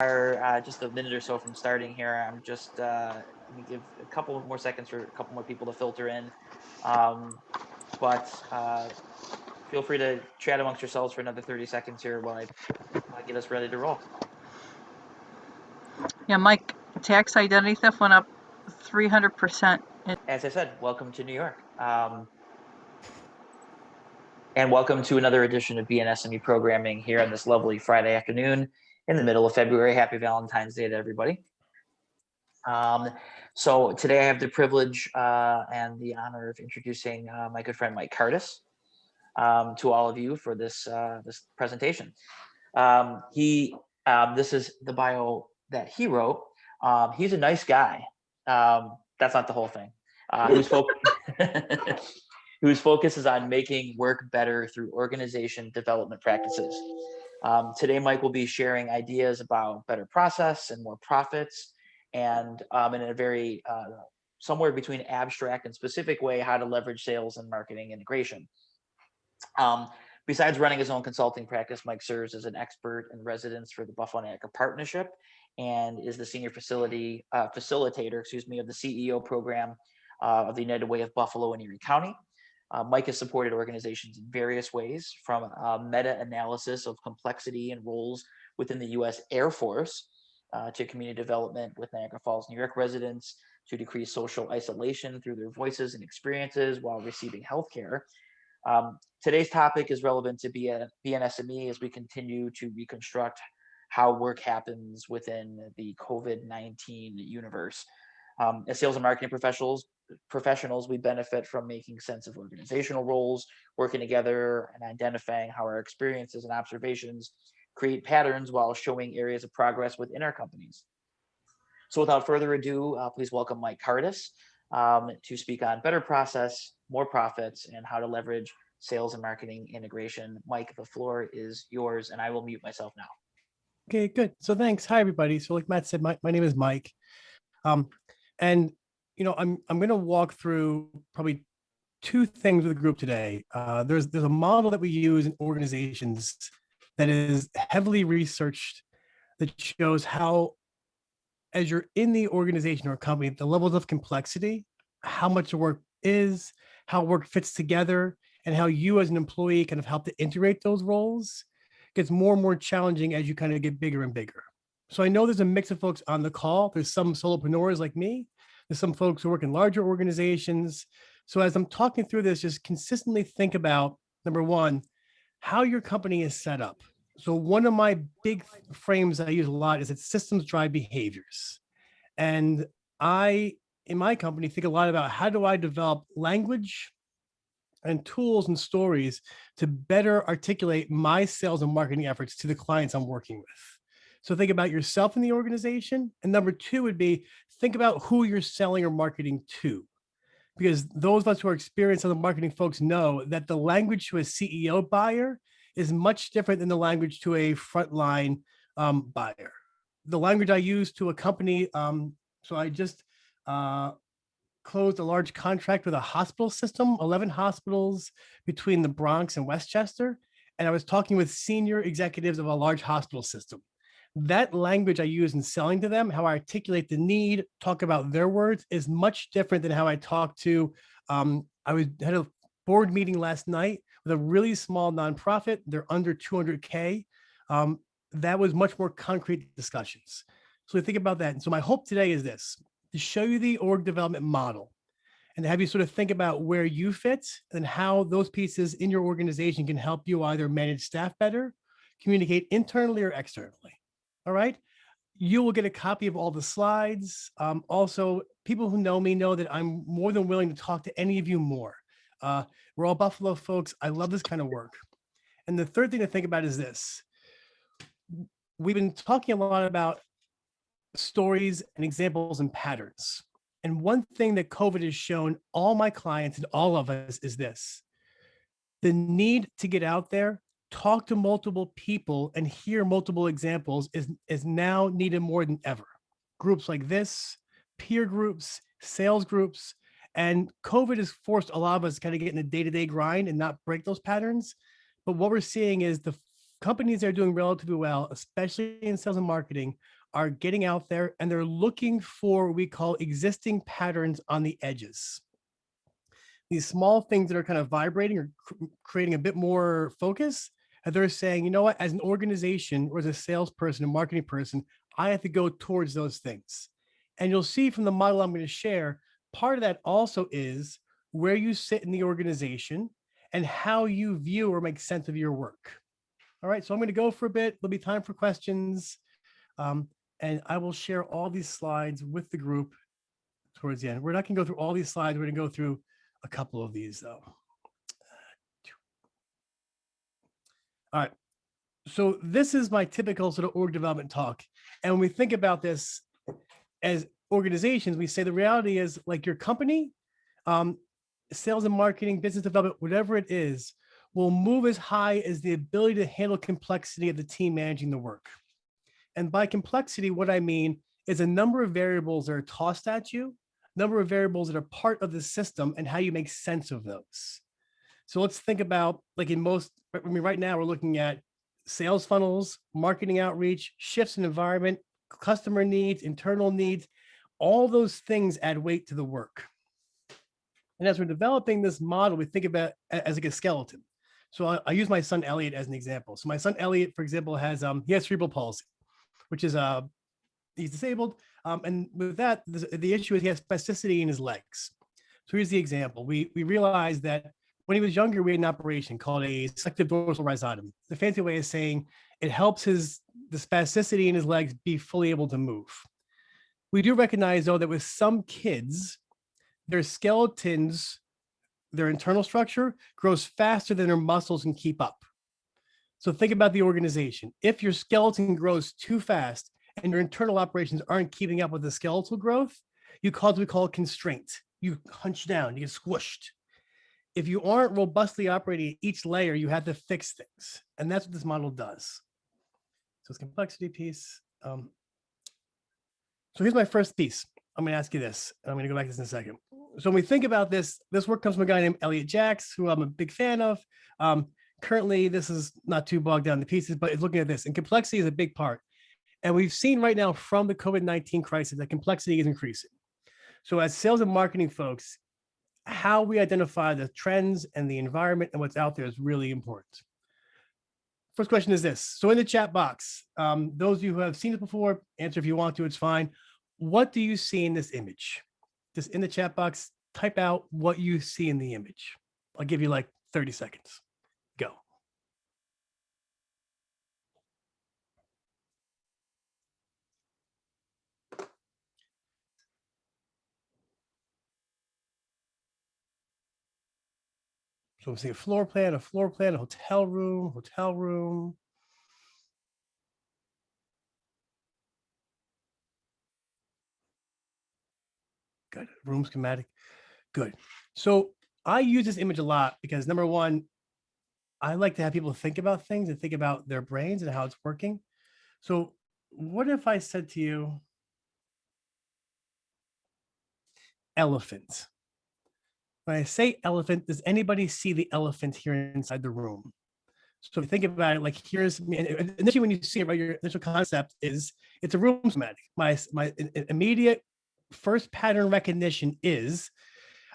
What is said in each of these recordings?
Are just a minute or so from starting here. I'm just let me give a couple more seconds for a couple more people to filter in. Um, but feel free to chat amongst yourselves for another 30 seconds here while I get us ready to roll. Yeah, Mike, tax identity theft went up 300%. As I said, welcome to New York. And welcome to another edition of BNSME programming here on this lovely Friday afternoon in the middle of February. Happy Valentine's Day to everybody. Um, so today I have the privilege and the honor of introducing my good friend Mike Cardus to all of you for this presentation. He This is the bio that he wrote. He's a nice guy. That's not the whole thing. Whose whose focus is on making work better through organization development practices. Today, Mike will be sharing ideas about better process and more profits, and in a very somewhere between abstract and specific way, how to leverage sales and marketing integration. Um, Besides running his own consulting practice, Mike serves as an expert in residence for the Buffalo Niagara Partnership and is the senior facilitator, of the CEO program of the United Way of Buffalo and Erie County. Mike has supported organizations in various ways, from meta-analysis of complexity and roles within the U.S. Air Force to community development with Niagara Falls, New York residents, to decrease social isolation through their voices and experiences while receiving health care. Today's topic is relevant to BNSME as we continue to reconstruct how work happens within the COVID-19 universe. As sales and marketing professionals, we benefit from making sense of organizational roles, working together, and identifying how our experiences and observations create patterns while showing areas of progress within our companies. So without further ado, please welcome Mike Cardus to speak on better process, more profits, and how to leverage sales and marketing integration. Mike, the floor is yours, and I will mute myself now. Okay, good. So thanks. Hi, everybody. So like Matt said, my name is Mike. Um, and I'm going to walk through probably two things with the group today. There's a model that we use in organizations that is heavily researched that shows how, as you're in the organization or company, the levels of complexity, how much the work is, how work fits together, and how you as an employee kind of help to integrate those roles gets more and more challenging as you kind of get bigger and bigger. So I know there's a mix of folks on the call. There's some solopreneurs like me. There's some folks who work in larger organizations. So as I'm talking through this, just consistently think about, number one, how your company is set up. So one of my big frames I use a lot is that systems drive behaviors. And in my company, think a lot about how do I develop language and tools and stories to better articulate my sales and marketing efforts to the clients I'm working with. So think about yourself in the organization. And number two would be think about who you're selling or marketing to. Because those of us who are experienced other marketing folks know that the language to a CEO buyer is much different than the language to a frontline buyer. The language I use to a company, so I just closed a large contract with a hospital system, 11 hospitals between the Bronx and Westchester. And I was talking with senior executives of a large hospital system. That language I use in selling to them, how I articulate the need, talk about their words, is much different than how I talk to. Had a board meeting last night with a really small nonprofit. They're under 200K. That was much more concrete discussions. So think about that. And so my hope today is this: to show you the org development model and to have you sort of think about where you fit and how those pieces in your organization can help you either manage staff better, communicate internally or externally. All right. You will get a copy of all the slides. Also, people who know me know that I'm more than willing to talk to any of you more. We're all Buffalo folks. I love this kind of work. And the third thing to think about is this. We've been talking a lot about stories and examples and patterns. And one thing that COVID has shown all my clients and all of us is this: the need to get out there, talk to multiple people, and hear multiple examples is now needed more than ever. Groups like this, peer groups, sales groups, and COVID has forced a lot of us to kind of get in the day-to-day grind and not break those patterns. But what we're seeing is the companies that are doing relatively well, especially in sales and marketing, are getting out there and they're looking for what we call existing patterns on the edges. These small things that are kind of vibrating or creating a bit more focus. And they're saying, you know what, as an organization or as a salesperson, a marketing person, I have to go towards those things. And you'll see from the model I'm going to share, part of that also is where you sit in the organization and how you view or make sense of your work. All right, so I'm going to go for a bit. There'll be time for questions. And I will share all these slides with the group towards the end. We're not going to go through all these slides. We're going to go through a couple of these, though. All right. So this is my typical sort of org development talk. And when we think about this as organizations, we say the reality is like your company, sales and marketing, business development, whatever it is, will move as high as the ability to handle complexity of the team managing the work. And by complexity, what I mean is a number of variables that are tossed at you, number of variables that are part of the system and how you make sense of those. So let's think about like right now we're looking at sales funnels, marketing outreach, shifts in environment, customer needs, internal needs, all those things add weight to the work. And as we're developing this model, we think about it as like a skeleton. So I use my son Elliot as an example. So my son Elliot, for example, has cerebral palsy, which is he's disabled. And with that, the issue is he has spasticity in his legs. So here's the example. We realized that when he was younger, we had an operation called a selective dorsal rhizotomy. The fancy way is saying it helps the spasticity in his legs be fully able to move. We do recognize, though, that with some kids, their skeletons, their internal structure grows faster than their muscles can keep up. So think about the organization. If your skeleton grows too fast and your internal operations aren't keeping up with the skeletal growth, you cause what we call constraint. You hunch down, you get squished. If you aren't robustly operating at each layer, you have to fix things. And that's what this model does. So it's complexity piece. So here's my first piece. I'm going to ask you this. And I'm going to go back to this in a second. So when we think about this work comes from a guy named Elliot Jacks, who I'm a big fan of. Currently, this is not too bogged down to pieces, but it's looking at this. And complexity is a big part. And we've seen right now from the COVID-19 crisis that complexity is increasing. So as sales and marketing folks, how we identify the trends and the environment and what's out there is really important. First question is this. So in the chat box, those of you who have seen it before, answer if you want to, it's fine. What do you see in this image? Just in the chat box, type out what you see in the image. I'll give you like 30 seconds. Go. So we see a floor plan, a hotel room. Good, room schematic, good. So I use this image a lot because number one, I like to have people think about things and think about their brains and how it's working. So what if I said to you, elephant? When I say elephant, does anybody see the elephant here inside the room? So if you think about it, like here's initially when you see it, right, your initial concept is it's a room schematic. My immediate first pattern recognition is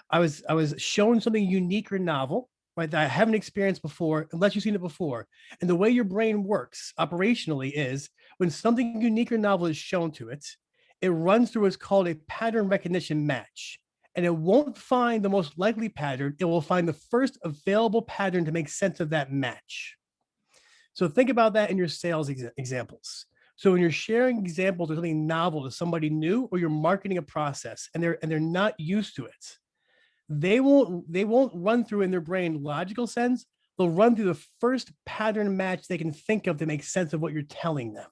I was shown something unique or novel, right, that I haven't experienced before, unless you've seen it before. And the way your brain works operationally is when something unique or novel is shown to it, it runs through what's called a pattern recognition match. And it won't find the most likely pattern. It will find the first available pattern to make sense of that match. So think about that in your sales examples. So when you're sharing examples of something novel to somebody new, or you're marketing a process and they're not used to it, they won't run through in their brain logical sense. They'll run through the first pattern match they can think of to make sense of what you're telling them.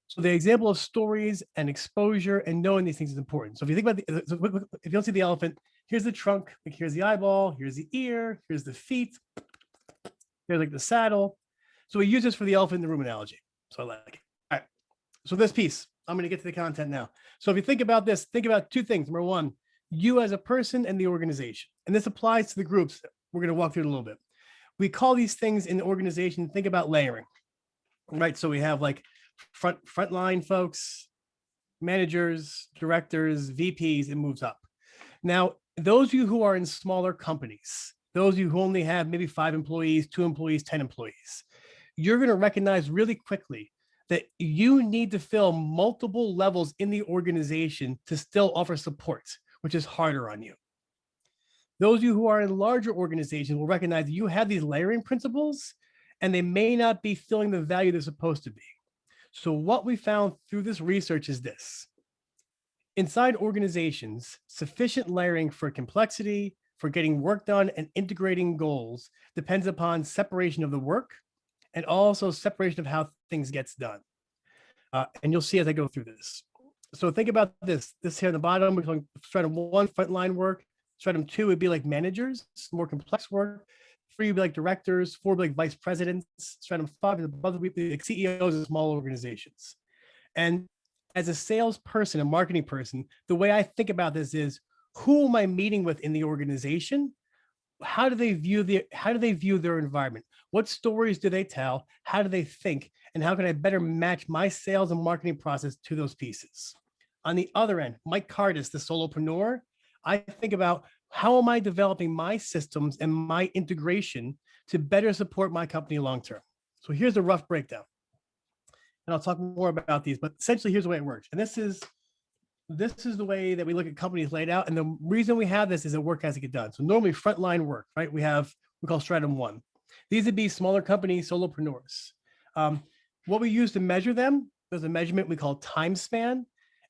So the example of stories and exposure and knowing these things is important. So if you think about if you don't see the elephant, here's the trunk, like here's the eyeball, here's the ear, here's the feet, here's like the saddle. So we use this for the elephant in the room analogy. So I like it. All right. So this piece, I'm going to get to the content now. So if you think about this, think about two things. Number one, you as a person and the organization. And this applies to the groups. We're going to walk through it a little bit. we call these things in the organization, think about layering, right? So we have like frontline folks, managers, directors, VPs, it moves up. Now, those of you who are in smaller companies, those of you who only have maybe 5 employees, 2 employees, 10 employees, you're going to recognize really quickly that you need to fill multiple levels in the organization to still offer support, which is harder on you. Those of you who are in larger organizations will recognize that you have these layering principles and they may not be filling the value they're supposed to be. So what we found through this research is this. Inside organizations, sufficient layering for complexity, for getting work done and integrating goals depends upon separation of the work and also separation of how things gets done. And you'll see as I go through this. So think about this. This here at the bottom, we're calling stratum 1, frontline work. Stratum 2 would be like managers, more complex work. 3 would be like directors. 4 would be like vice presidents. Stratum 5 is above would be like CEOs of small organizations. And as a salesperson, a marketing person, the way I think about this is, who am I meeting with in the organization? How do they view their environment? What stories do they tell? How do they think? And how can I better match my sales and marketing process to those pieces? On the other end, Mike Cardus, the solopreneur, I think about, how am I developing my systems and my integration to better support my company long-term? So here's a rough breakdown. And I'll talk more about these, but essentially here's the way it works. And this is the way that we look at companies laid out. And the reason we have this is that work has to get done. So normally frontline work, right? We call stratum 1. These would be smaller companies, solopreneurs. What we use to measure them, there's a measurement we call time span.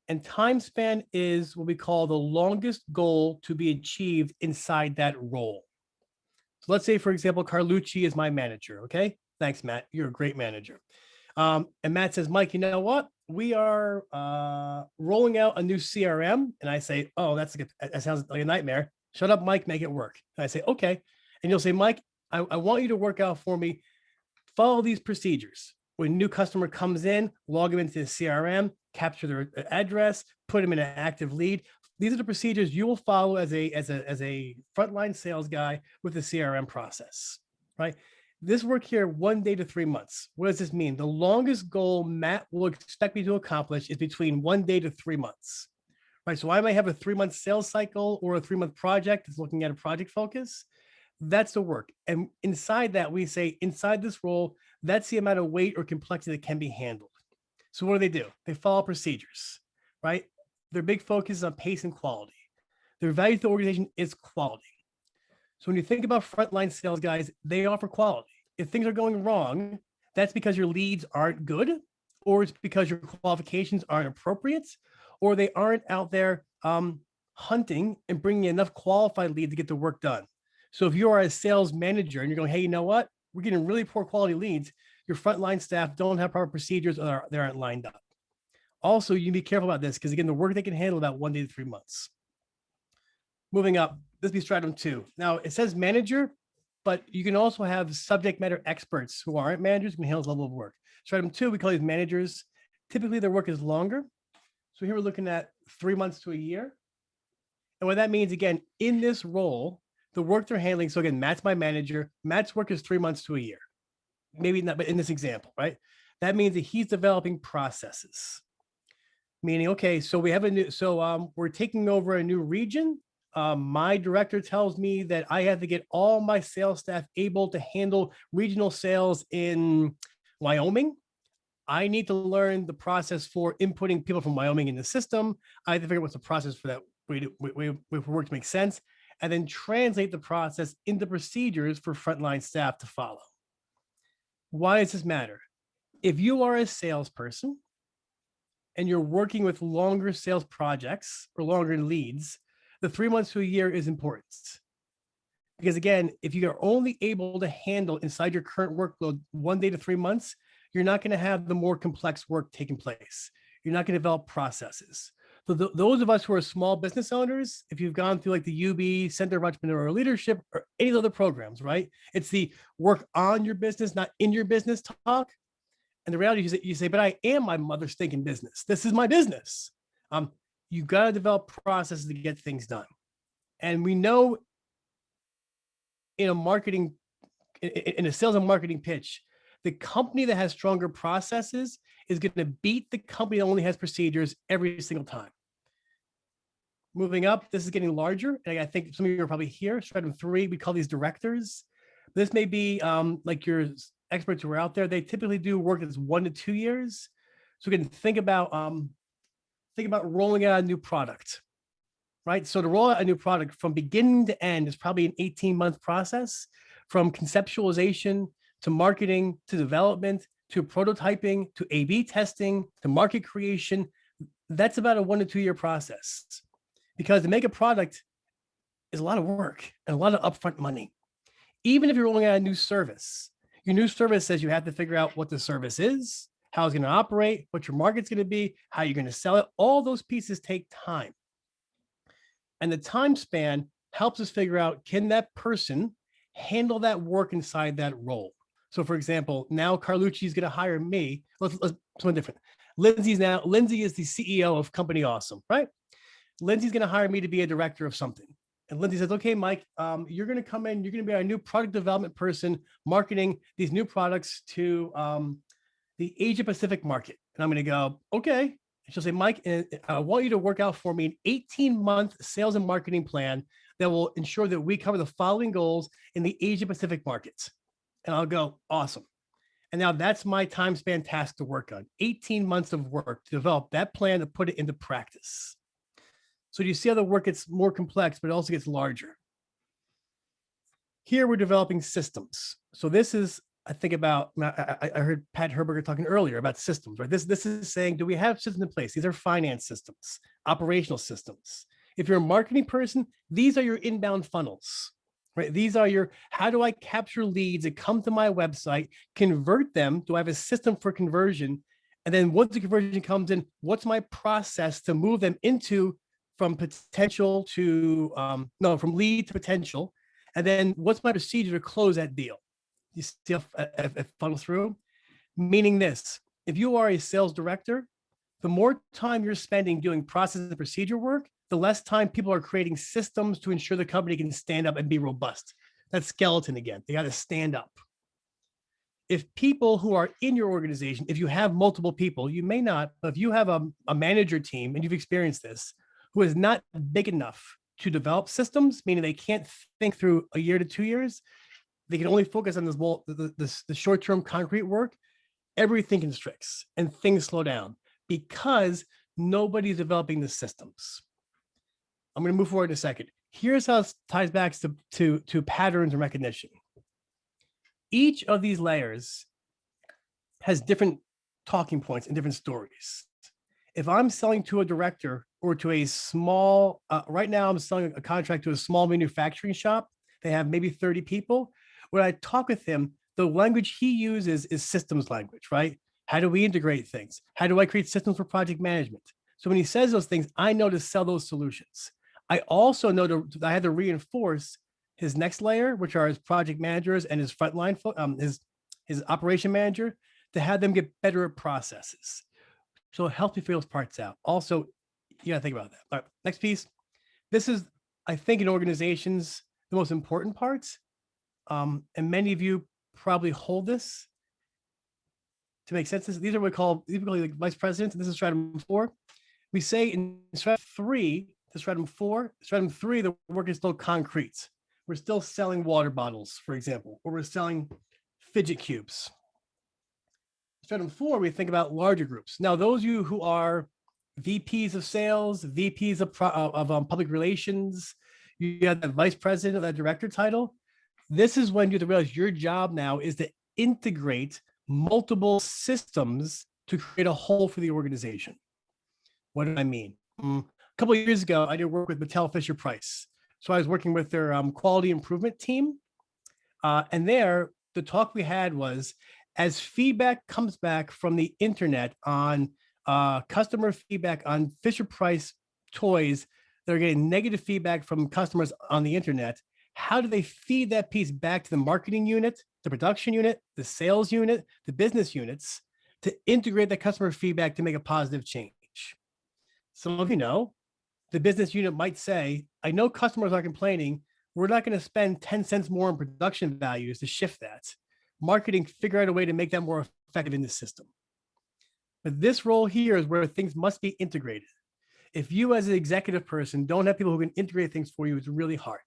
And time span is what we call the longest goal to be achieved inside that role. So let's say, for example, Carlucci is my manager. Okay. Thanks, Matt. You're a great manager. And Matt says, Mike, you know what? We are rolling out a new CRM. And I say, oh, that sounds like a nightmare. Shut up, Mike, make it work. And I say, okay. And you'll say, Mike, I want you to work out for me, follow these procedures. When a new customer comes in, log them into the CRM, capture their address, put them in an active lead. These are the procedures you will follow as a frontline sales guy with the CRM process, right? This work here, 1 day to 3 months. What does this mean? The longest goal Matt will expect me to accomplish is between 1 day to 3 months, right? So I might have a 3-month sales cycle or a 3-month project that's looking at a project focus. That's the work. And inside that, we say, inside this role, that's the amount of weight or complexity that can be handled. So what do? They follow procedures, right? Their big focus is on pace and quality. Their value to the organization is quality. So when you think about frontline sales guys, they offer quality. If things are going wrong, that's because your leads aren't good, or it's because your qualifications aren't appropriate, or they aren't out there hunting and bringing enough qualified leads to get the work done. So if you are a sales manager and you're going, hey, you know what? We're getting really poor quality leads. Your frontline staff don't have proper procedures or they aren't lined up. Also, you need to be careful about this because, again, the work they can handle about 1 day to 3 months. Moving up, this be stratum 2. Now, it says manager, but you can also have subject matter experts who aren't managers who can handle this level of work. Stratum 2, we call these managers. Typically, their work is longer. So here we're looking at 3 months to a year. And what that means, again, in this role, the work they're handling. So again, Matt's my manager. Matt's work is 3 months to a year. Maybe not, but in this example, right? That means that he's developing processes. Meaning, okay, so we have we're taking over a new region. My director tells me that I have to get all my sales staff able to handle regional sales in Wyoming. I need to learn the process for inputting people from Wyoming in the system. I have to figure out what's the process for that for work to make sense, and then translate the process into procedures for frontline staff to follow. Why does this matter? If you are a salesperson and you're working with longer sales projects or longer leads, the 3 months to a year is important. Because again, if you are only able to handle inside your current workload 1 day to 3 months, you're not going to have the more complex work taking place. You're not going to develop processes. So those of us who are small business owners, if you've gone through like the UB Center of Entrepreneurial Leadership or any other programs, right? It's the work on your business, not in your business talk. And the reality is that you say, but I am my mother's thinking business. This is my business. You got to develop processes to get things done. And we know in a marketing in a sales and marketing pitch, the company that has stronger processes is going to beat the company that only has procedures every single time. Moving up, this is getting larger. And I think some of you are probably here. Stratum 3, we call these directors. This may be like your experts who are out there. They typically do work that's 1 to 2 years. So we can think about rolling out a new product, right? So to roll out a new product from beginning to end is probably an 18-month process, from conceptualization to marketing to development to prototyping to A/B testing to market creation. That's about a 1 to 2 year process, because to make a product is a lot of work and a lot of upfront money. Even if you're rolling out a new service, your new service says you have to figure out what the service is, how it's going to operate, what your market's going to be, how you're going to sell it. All those pieces take time. And the time span helps us figure out, can that person handle that work inside that role? So for example, now Carlucci is going to hire me. Let's something different. Lindsay is the CEO of Company Awesome, right? Lindsay's going to hire me to be a director of something. And Lindsay says, okay, Mike, you're going to come in, you're going to be our new product development person, marketing these new products to the Asia Pacific market. And I'm going to go, okay. And she'll say, Mike, I want you to work out for me an 18-month sales and marketing plan that will ensure that we cover the following goals in the Asia Pacific markets. And I'll go, awesome. And now that's my time span task to work on. 18 months of work to develop that plan, to put it into practice. So you see how the work gets more complex, but it also gets larger. Here we're developing systems. So this is, I think about, I heard Pat Herberger talking earlier about systems, right? This is saying, do we have systems in place? These are finance systems, operational systems. If you're a marketing person, these are your inbound funnels, right? These are your, how do I capture leads that come to my website, convert them? Do I have a system for conversion? And then once the conversion comes in, what's my process to move them into from potential to, from lead to potential? And then what's my procedure to close that deal? You see a funnel through? Meaning this, if you are a sales director, the more time you're spending doing process and procedure work, the less time people are creating systems to ensure the company can stand up and be robust. That skeleton again, they got to stand up. If people who are in your organization, if you have multiple people, you may not, but if you have a manager team, and you've experienced this, who is not big enough to develop systems, meaning they can't think through a year to 2 years, they can only focus on the short-term concrete work, everything constricts and things slow down because nobody's developing the systems. I'm going to move forward in a second. Here's how it ties back to patterns and recognition. Each of these layers has different talking points and different stories. If I'm selling to a director or to a small, right now I'm selling a contract to a small manufacturing shop, they have maybe 30 people. When I talk with him, the language he uses is systems language, right? How do we integrate things? How do I create systems for project management? So when he says those things, I know to sell those solutions. I also know I had to reinforce his next layer, which are his project managers and his frontline, his operation manager, to have them get better at processes. So it helps me figure those parts out. Also, you gotta think about that. All right, next piece. This is, I think, in organizations, the most important parts. And many of you probably hold this to make sense. These are what we call like vice presidents, and this is stratum 4. We say in stratum 3 to stratum 4, stratum 3, the work is still concrete. We're still selling water bottles, for example, or we're selling fidget cubes. Stratum 4, we think about larger groups. Now, those of you who are VPs of sales, VPs of public relations, you have that vice president of that director title. This is when you have to realize your job now is to integrate multiple systems to create a whole for the organization. What do I mean? A couple of years ago, I did work with Mattel Fisher Price. So I was working with their quality improvement team. And there, the talk we had was, as feedback comes back from the internet on customer feedback on Fisher Price toys, they're getting negative feedback from customers on the internet. How do they feed that piece back to the marketing unit, the production unit, the sales unit, the business units to integrate that customer feedback to make a positive change? Some of you know, the business unit might say, I know customers are complaining, we're not going to spend 10 cents more on production values to shift that. Marketing, figure out a way to make that more effective in the system. But this role here is where things must be integrated. If you as an executive person don't have people who can integrate things for you, it's really hard.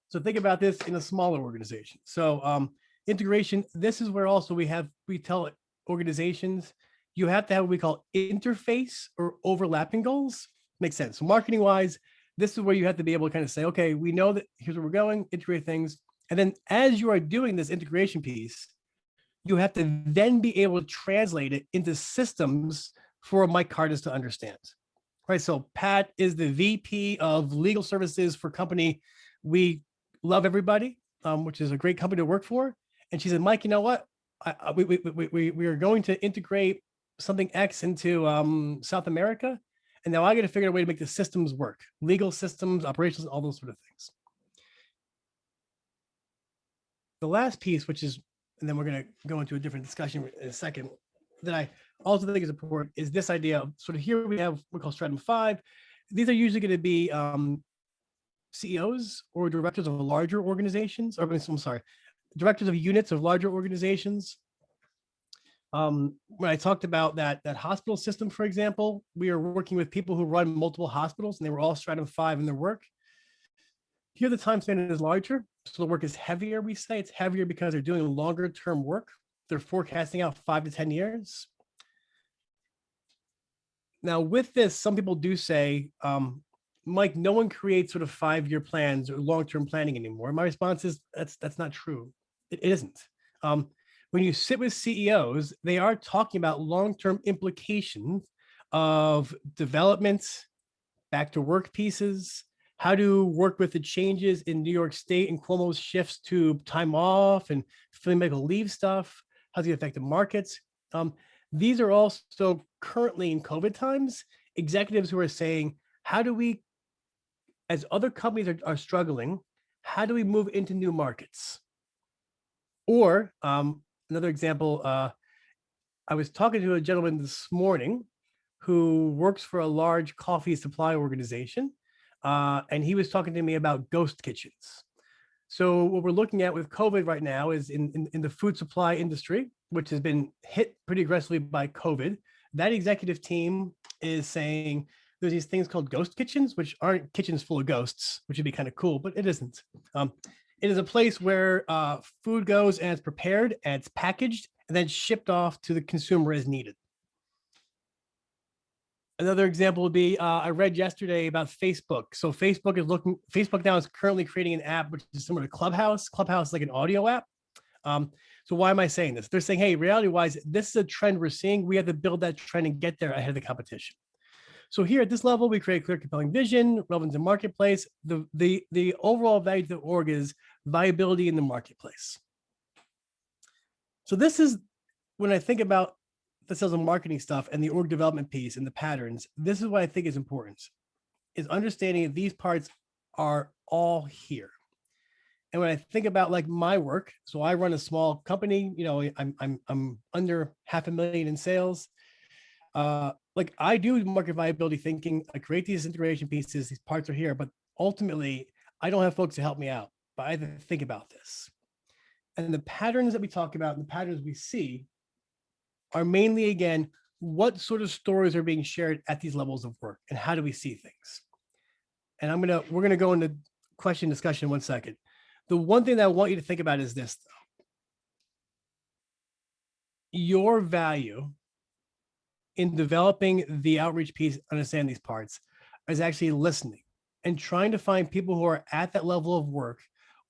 So think about this in a smaller organization. So integration, this is where also we tell organizations, you have to have what we call interface or overlapping goals. Makes sense. So marketing wise, this is where you have to be able to kind of say, okay, we know that here's where we're going, integrate things. And then as you are doing this integration piece, you have to then be able to translate it into systems for Mike Cardus to understand. Right. So Pat is the VP of legal services for company. We love everybody, which is a great company to work for. And she said, Mike, you know what? We are going to integrate something X into South America. And now I got to figure out a way to make the systems work, legal systems, operations, all those sort of things. The last piece, which is, and then we're going to go into a different discussion in a second, that I also think is important, is this idea of sort of here we have what we call Stratum 5. These are usually going to be CEOs or directors of larger organizations, or I'm sorry, directors of units of larger organizations. When I talked about that hospital system, for example, we are working with people who run multiple hospitals, and they were all Stratum 5 in their work. Here, the time span is larger, so the work is heavier. We say it's heavier because they're doing longer term work. They're forecasting out 5 to 10 years. Now, with this, some people do say, Mike, no one creates sort of 5-year plans or long-term planning anymore. My response is that's not true. It isn't. When you sit with CEOs, they are talking about long-term implications of development, back to work pieces, how to work with the changes in New York State and Cuomo's shifts to time off and filling medical leave stuff, how's it affect the markets. These are also currently in COVID times, executives who are saying, how do we, as other companies are struggling, how do we move into new markets? Or another example, I was talking to a gentleman this morning who works for a large coffee supply organization, and he was talking to me about ghost kitchens. So what we're looking at with COVID right now is in the food supply industry, which has been hit pretty aggressively by COVID. That executive team is saying there's these things called ghost kitchens, which aren't kitchens full of ghosts, which would be kind of cool, but it isn't. It is a place where food goes and it's prepared and it's packaged and then shipped off to the consumer as needed. Another example would be, I read yesterday about Facebook. So Facebook now is currently creating an app which is similar to Clubhouse. Clubhouse is like an audio app. So why am I saying this? They're saying, hey, reality-wise, this is a trend we're seeing. We have to build that trend and get there ahead of the competition. So here at this level, we create clear, compelling vision, relevance in marketplace. The overall value to the org is viability in the marketplace. So this is when I think about the sales and marketing stuff and the org development piece and the patterns, this is what I think is important, is understanding that these parts are all here. And when I think about like my work, so I run a small company, you know, I'm under $500,000 in sales. Like I do market viability thinking, I create these integration pieces, these parts are here, but ultimately I don't have folks to help me out, but I have to think about this. And the patterns that we talk about and the patterns we see are mainly, again, what sort of stories are being shared at these levels of work and how do we see things? And we're gonna go into question discussion in 1 second. The one thing that I want you to think about is this, though. Your value in developing the outreach piece, understand these parts, is actually listening and trying to find people who are at that level of work.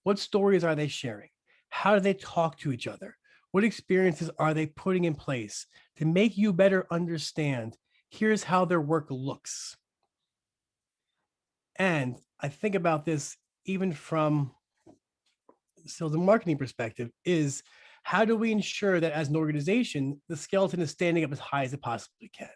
What stories are they sharing? How do they talk to each other? What experiences are they putting in place to make you better understand, here's how their work looks? And I think about this even from sales and marketing perspective, is how do we ensure that as an organization, the skeleton is standing up as high as it possibly can?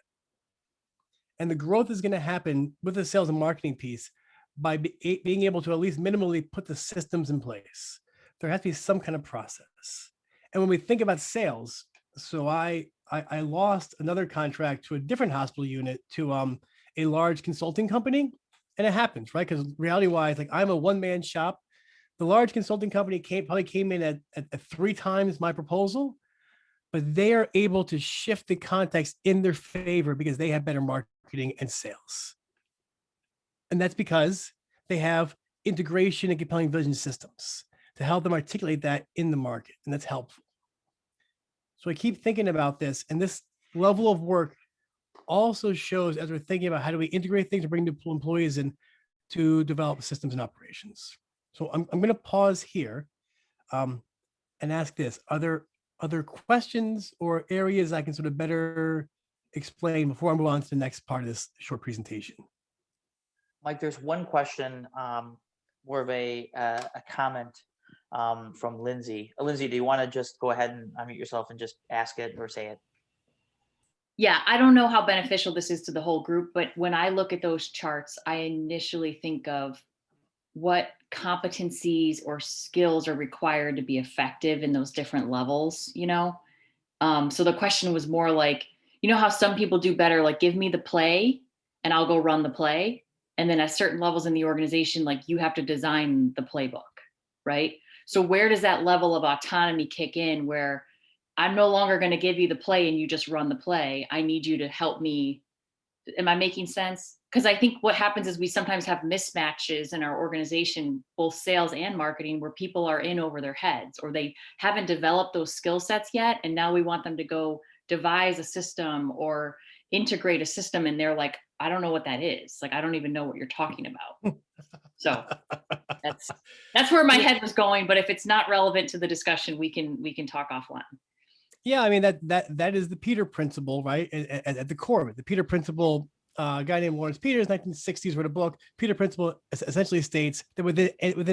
And the growth is going to happen with the sales and marketing piece by being able to at least minimally put the systems in place. There has to be some kind of process. And when we think about sales, so I lost another contract to a different hospital unit to a large consulting company. And it happens, right? Because reality wise, like I'm a one-man shop. The large consulting company probably came in at 3 times my proposal, but they are able to shift the context in their favor because they have better marketing and sales. And that's because they have integration and compelling vision systems to help them articulate that in the market. And that's helpful. So I keep thinking about this, and this level of work also shows as we're thinking about how do we integrate things and bring the employees in to develop systems and operations. So I'm going to pause here and ask this. Are there other questions or areas I can sort of better explain before I move on to the next part of this short presentation? Mike, there's one question, more of a comment from Lindsay. Lindsay, do you want to just go ahead and unmute yourself and just ask it or say it? Yeah, I don't know how beneficial this is to the whole group, but when I look at those charts, I initially think of what competencies or skills are required to be effective in those different levels, you know? So the question was more like, you know how some people do better, like give me the play and I'll go run the play. And then at certain levels in the organization, like you have to design the playbook, right? So where does that level of autonomy kick in where I'm no longer going to give you the play and you just run the play. I need you to help me. Am I making sense? Because I think what happens is we sometimes have mismatches in our organization, both sales and marketing, where people are in over their heads or they haven't developed those skill sets yet. And now we want them to go devise a system or integrate a system. And they're like, I don't know what that is. Like, I don't even know what you're talking about. So that's where my head was going. But if it's not relevant to the discussion, we can talk offline. Yeah, I mean that is the Peter principle, right? At the core of it, the Peter principle. A guy named Lawrence Peters, 1960s, wrote a book. Peter principle essentially states that within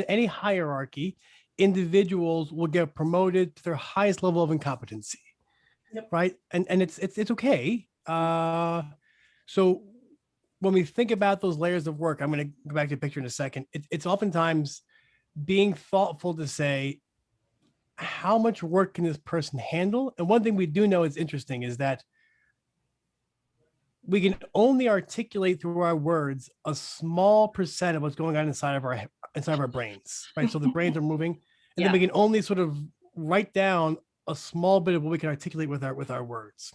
any hierarchy, individuals will get promoted to their highest level of incompetency, right? And it's okay. So when we think about those layers of work, I'm going to go back to the picture in a second. It's oftentimes being thoughtful to say, how much work can this person handle? And one thing we do know is interesting is that we can only articulate through our words a small percent of what's going on inside of our brains, right? So the brains are moving, and then we can only sort of write down a small bit of what we can articulate with our words.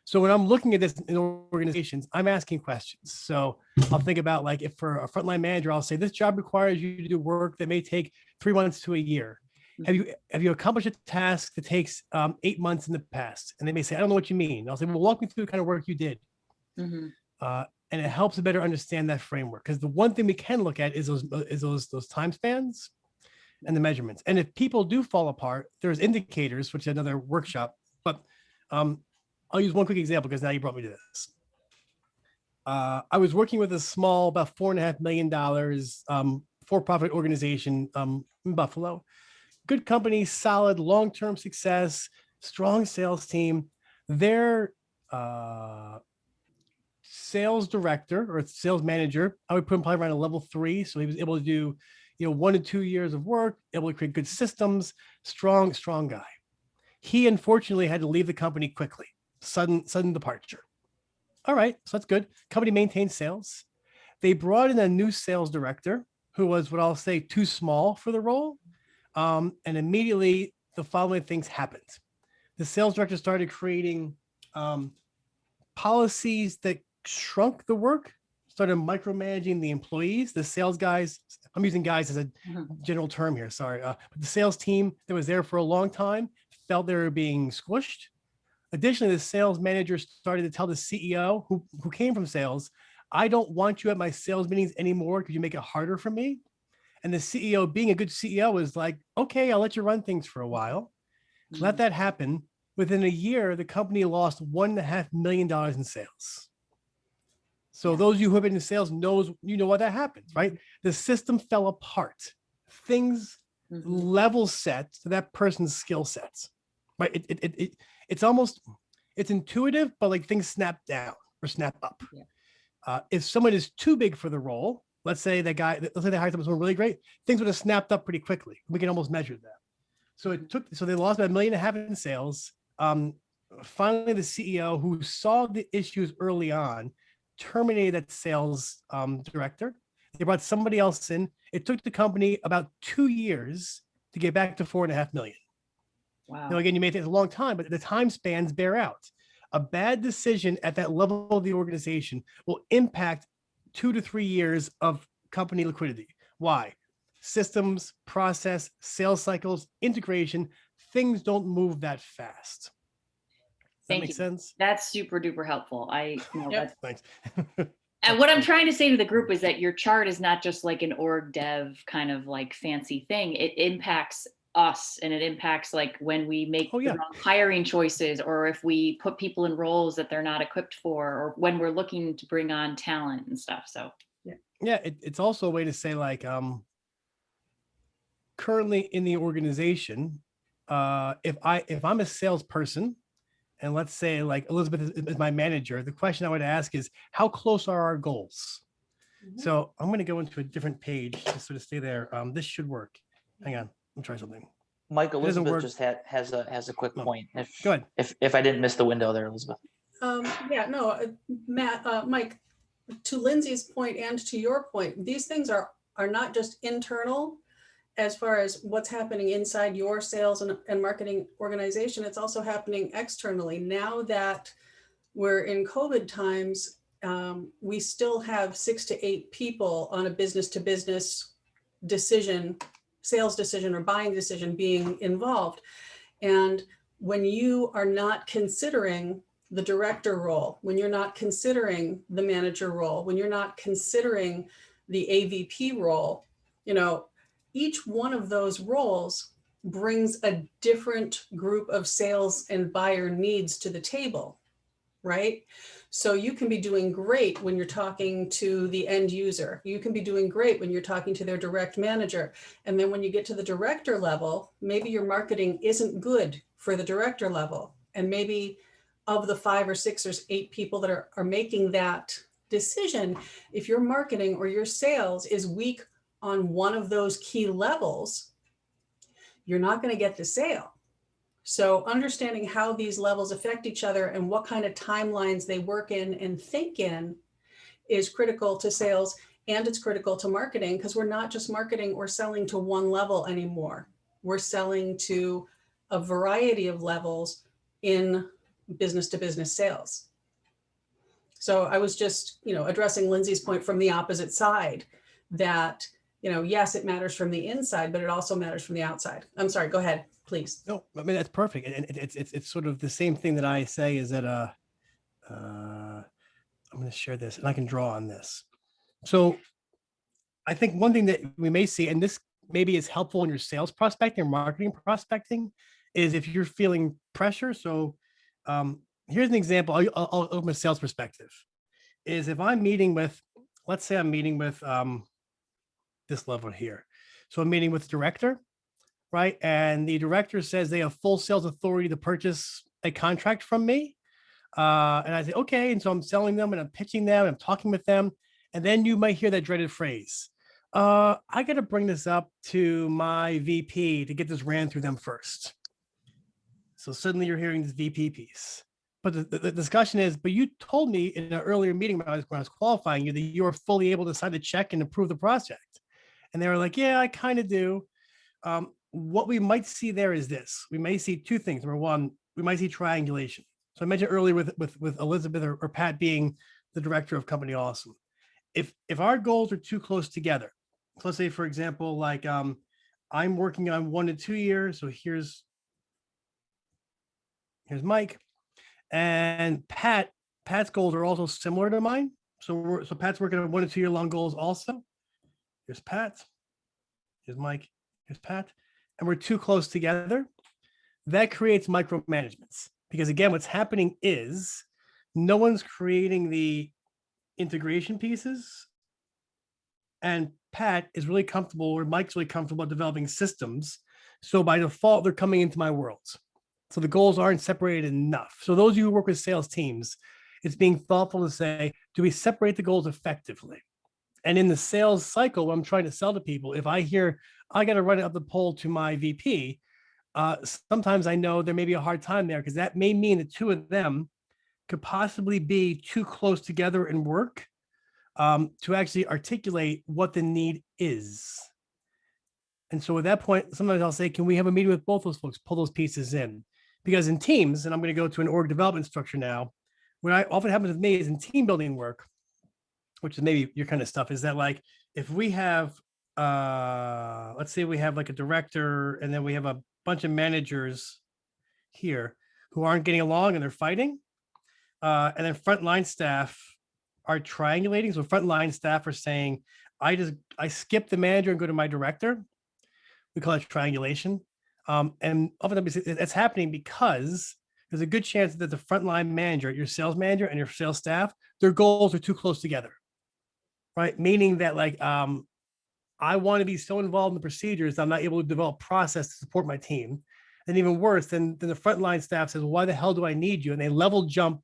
So when I'm looking at this in organizations, I'm asking questions. So I'll think about, like, if for a frontline manager, I'll say this job requires you to do work that may take 3 months to a year. Have you accomplished a task that takes 8 months in the past? And they may say, I don't know what you mean. I'll say, well, walk me through the kind of work you did. Mm-hmm. And it helps to better understand that framework, because the one thing we can look at is those time spans and the measurements. And if people do fall apart, there's indicators, which is another workshop. But I'll use one quick example because now you brought me to this. I was working with a small, about $4.5 million for-profit organization in Buffalo. Good company, solid long-term success, strong sales team. Their sales director or sales manager, I would put him probably around a level 3. So he was able to do, 1 to 2 years of work, able to create good systems, strong guy. He unfortunately had to leave the company quickly, sudden departure. All right, so that's good. Company maintained sales. They brought in a new sales director who was, what I'll say, too small for the role. And immediately the following things happened. The sales director started creating policies that shrunk the work, started micromanaging the employees, the sales guys. I'm using guys as a general term here, sorry. But the sales team that was there for a long time felt they were being squished. Additionally, the sales manager started to tell the CEO who came from sales, I don't want you at my sales meetings anymore because you make it harder for me. And the CEO, being a good CEO, was like, okay, I'll let you run things for a while. Let that happen. Within a year, the company lost $1.5 million in sales. So those of you who have been in sales know what that happens, right? The system fell apart. Things level set to that person's skill sets, right? It's intuitive, but like things snap down or snap up. If someone is too big for the role, let's say they hired someone really great, things would have snapped up pretty quickly. We can almost measure that. So they lost about $1.5 million in sales. Finally, the CEO, who saw the issues early on, terminated that sales director They brought somebody else in. It took the company about 2 years to get back to 4.5 million. Wow. Now, again, you may think it's a long time, but the time spans bear out. A bad decision at that level of the organization will impact 2 to 3 years of company liquidity. Why? Systems, process, sales cycles, integration, things don't move that fast. Does that Thank make you. sense? That's super duper helpful. Yep. Thanks. And what I'm trying to say to the group is that your chart is not just like an org dev kind of like fancy thing. It impacts us, and it impacts like when we make Oh, yeah. the wrong hiring choices, or if we put people in roles that they're not equipped for, or when we're looking to bring on talent and stuff. So Yeah, it's also a way to say like, currently in the organization, if I'm a salesperson, and let's say like Elizabeth is my manager, the question I would ask is, how close are our goals? So I'm going to go into a different page to sort of stay there. This should work. Hang on, let me try something. Mike, It doesn't Elizabeth work. just has a quick Oh, point. Go ahead. If I didn't miss the window there, Elizabeth. Yeah, no, Matt, Mike, to Lindsay's point and to your point, these things are not just internal as far as what's happening inside your sales and marketing organization. It's also happening externally. Now that we're in COVID times, we still have 6 to 8 people on a business to business decision, sales decision or buying decision being involved. And when you are not considering the director role, when you're not considering the manager role, when you're not considering the AVP role, you know, each one of those roles brings a different group of sales and buyer needs to the table, right? So you can be doing great when you're talking to the end user. You can be doing great when you're talking to their direct manager. And then when you get to the director level, maybe your marketing isn't good for the director level. And maybe of the 5 or 6 or 8 people that are making that decision, if your marketing or your sales is weak on one of those key levels, you're not going to get the sale. So understanding how these levels affect each other and what kind of timelines they work in and think in is critical to sales, and it's critical to marketing, because we're not just marketing or selling to one level anymore. We're selling to a variety of levels in business to business sales. So I was just, addressing Lindsay's point from the opposite side, that, yes, it matters from the inside, but it also matters from the outside. I'm sorry, go ahead, please. No, I mean, that's perfect. And it's sort of the same thing that I say is that I'm going to share this and I can draw on this. So I think one thing that we may see, and this maybe is helpful in your sales prospecting or marketing prospecting, is if you're feeling pressure. So here's an example. I'll open a sales perspective. Is if I'm meeting with, let's say I'm meeting with this level here. So I'm meeting with the director, right? And the director says they have full sales authority to purchase a contract from me. And I say, okay. And so I'm selling them and I'm pitching them and I'm talking with them. And then you might hear that dreaded phrase. I got to bring this up to my VP to get this ran through them first. So suddenly you're hearing this VP piece. But the discussion is, but you told me in an earlier meeting when I was qualifying you that you were fully able to sign the check and approve the project. And they were like, yeah, I kind of do. What we might see there is this. We may see 2 things. Number one, we might see triangulation. So I mentioned earlier with Elizabeth or Pat being the director of Company Awesome. If our goals are too close together, so let's say, for example, like I'm working on 1 to 2 years. So here's Mike. And Pat's goals are also similar to mine. So Pat's working on 1 to 2 year long goals also. Here's Pat. Here's Mike. Here's Pat. And we're too close together. That creates micromanagements, because again, what's happening is no one's creating the integration pieces. And Pat is really comfortable, or Mike's really comfortable developing systems. So by default, they're coming into my worlds. So the goals aren't separated enough. So those of you who work with sales teams, it's being thoughtful to say, do we separate the goals effectively? And in the sales cycle, when I'm trying to sell to people, if I hear I got to run it up the pole to my VP, sometimes I know there may be a hard time there, because that may mean the 2 of them could possibly be too close together in work to actually articulate what the need is. And so at that point, sometimes I'll say, can we have a meeting with both those folks, pull those pieces in? Because in teams, and I'm going to go to an org development structure now, what I often happens with me is in team building work, which is maybe your kind of stuff, is that like, if we have, let's say we have like a director and then we have a bunch of managers here who aren't getting along and they're fighting, and then frontline staff are triangulating. So frontline staff are saying, I skip the manager and go to my director. We call it triangulation. And oftentimes it's happening because there's a good chance that the frontline manager, your sales manager and your sales staff, their goals are too close together, right? Meaning that like, I want to be so involved in the procedures that I'm not able to develop process to support my team. And even worse, then the frontline staff says, why the hell do I need you? And they level jump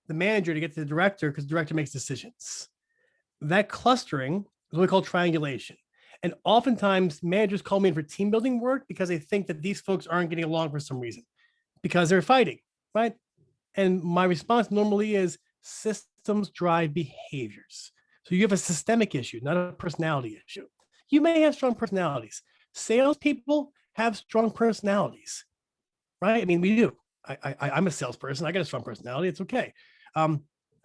the manager to get to the director because the director makes decisions. That clustering is what we call triangulation. And oftentimes managers call me in for team building work because they think that these folks aren't getting along for some reason because they're fighting, right? And my response normally is systems drive behaviors. So you have a systemic issue, not a personality issue. You may have strong personalities. Salespeople have strong personalities, right? I mean, we do. I'm a salesperson. I got a strong personality. It's okay. I think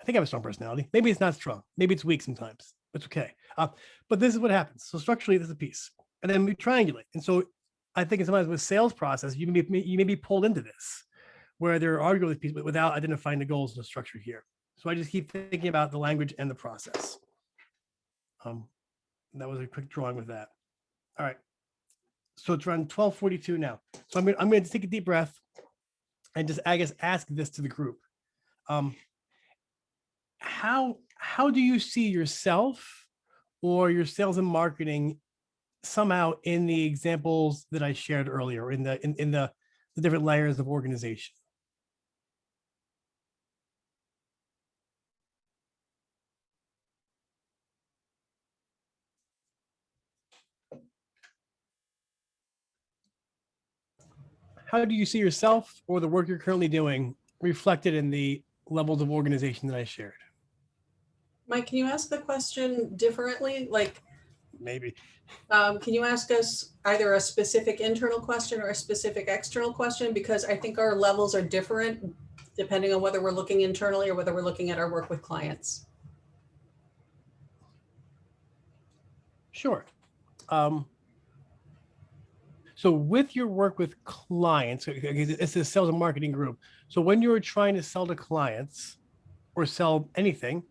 I have a strong personality. Maybe it's not strong. Maybe it's weak sometimes. It's okay. But this is what happens. So structurally, this is a piece. And then we triangulate. And so I think sometimes with sales process, you may be pulled into this, where they're arguing with people without identifying the goals and the structure here. So I just keep thinking about the language and the process. That was a quick drawing with that. All right. So it's around 12:42 now. So I'm going to take a deep breath and just, I guess, ask this to the group. How do you see yourself or your sales and marketing somehow in the examples that I shared earlier, in the different layers of organization? How do you see yourself or the work you're currently doing reflected in the levels of organization that I shared? Mike, can you ask the question differently? Like, Maybe. can you ask us either a specific internal question or a specific external question? Because I think our levels are different depending on whether we're looking internally or whether we're looking at our work with clients. Sure. So with your work with clients, it's a sales and marketing group. So when you're trying to sell to clients or sell anything,